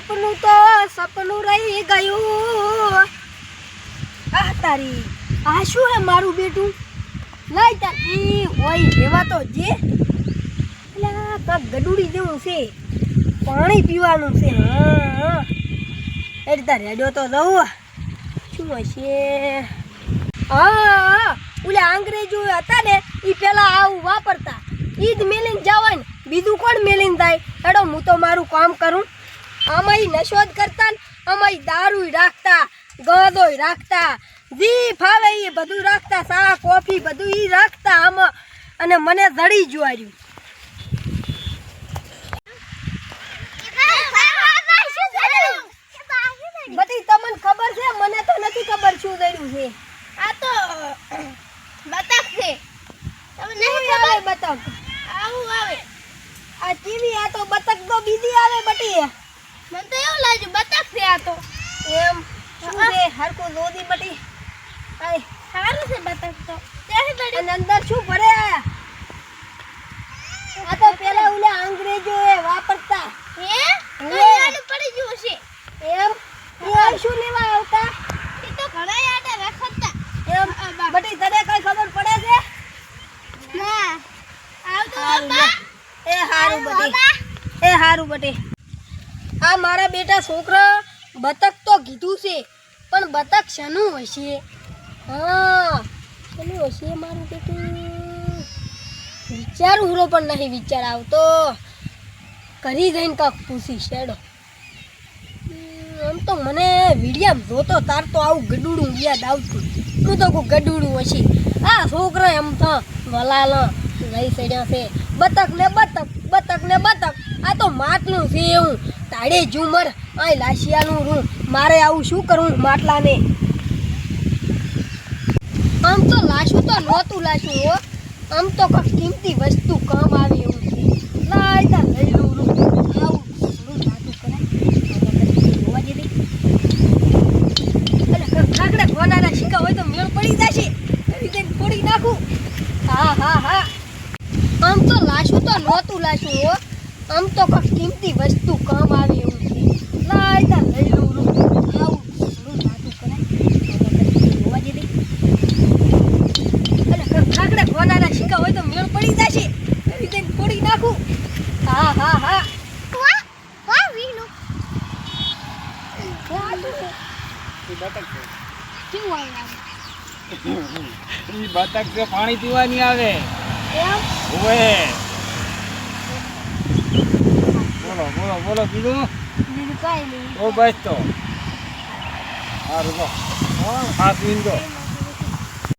સપનું તો સપનું રહી ગયું. આ તારી આ શું હે મારું બેટું લઈ તારી હોય લેવા તો જે એટલે કાંક ગડુડી જેવું છે પાણી પીવાનું છે. હા એટલે તાર રેડ્યો તો જવું શું હશે. હા ઓલા અંગ્રેજો હતા ને એ પેલા આવું વાપરતા ઈ જ મેલીને જવાય ને બીજું કોણ મેલીને જાય. હેડો હું તો મારું કામ કરું. આમાં નશો જ કરતા ને આમાં દારૂ રાખતા ગોદોય રાખતા જી ફાવે એ બધું રાખતા ચા કોફી બધું ઈ રાખતા આમાં અને મને જડી જોવાર્યું. બધી તમને ખબર છે મને તો નથી ખબર શું જડ્યું છે. આ તો બતક છે. તમને નહીં આવે બતક આવું આવે આ ટીવી આ તો બતક તો બીજી આવે બટી. મને તો એવું લાગ્યું બતક છે આ તો. એમ શું છે હરકું જોદી બટી. આય સારું છે બતક તો. ત્યાંથી પડ્યું. અને અંદર શું પડે આ તો પેલા ઓલા અંગ્રેજો એ વાપરતા. હે તો હે. યાદ પડી ગયું છે. એમ એ શું લેવા આવતા એ તો ઘણા યાદ રખડતા. એમ બટી તને કઈ ખબર પડે છે. ના આવતો હારું બાપા. એ હારું બટી એ હારું બટી. આ મારા બેટા છોકરા બતક તો કીધું છે પણ બતક શાનું હશે. હા શાનું હશે મારું બેટું વિચારું હરો પણ નહીં વિચાર આવતો. કરી જઈને કાંક પૂછી શેડો. આમ તો મને વિડીયામ જોતો તાર તો આવું ગડુડું યાદ આવતું. હું તો કોઈ ગડુડું હશે. આ છોકરા એમ તો વલાલ લઈ સડ્યા છે બતક ને બતક બતક ને બતક. આ તો માટલું છે એવું તાડે ઝુમર આ લાશિયાનું રૂ મારે આવું શું કરવું માટલાને. આમ તો લાશું તો નહોતું લાશું હો. આમ તો કંઈક કિંમતી વસ્તુ કામ આવે એવું છે. લાય તા લઈ લઉં રૂ આવું રૂ લાતું કરાય જોવા જઈ દઈ. એટલે ખાકડા ખોનારા શીખા હોય તો મેળ પડી જશે એવી રીતે ફોડી નાખું. હા હા હા આમ તો લાશું તો નહોતું લાશું હો. આમ તો કંઈક કિંમતી વસ્તુ કામ આવે એવું છે. લાય તા લઈ લઉં રૂ આવું રૂ લાતું કરાય જોવા જઈ દઈ. એટલે ખાકડા ખોનારા શીખા હોય તો મેળ પડી જશે એવી રીતે ફોડી નાખું. હા હા હા વાહ વાહ વીનો કેવું આવે ઈ બતક છે પાણી પીવાની આવે. એમ ઓએ બોલો બોલો બોલો કીધું બીજું કાંઈ નહીં. ઓ બસ તો સારું તો હા હાથ વીંધો.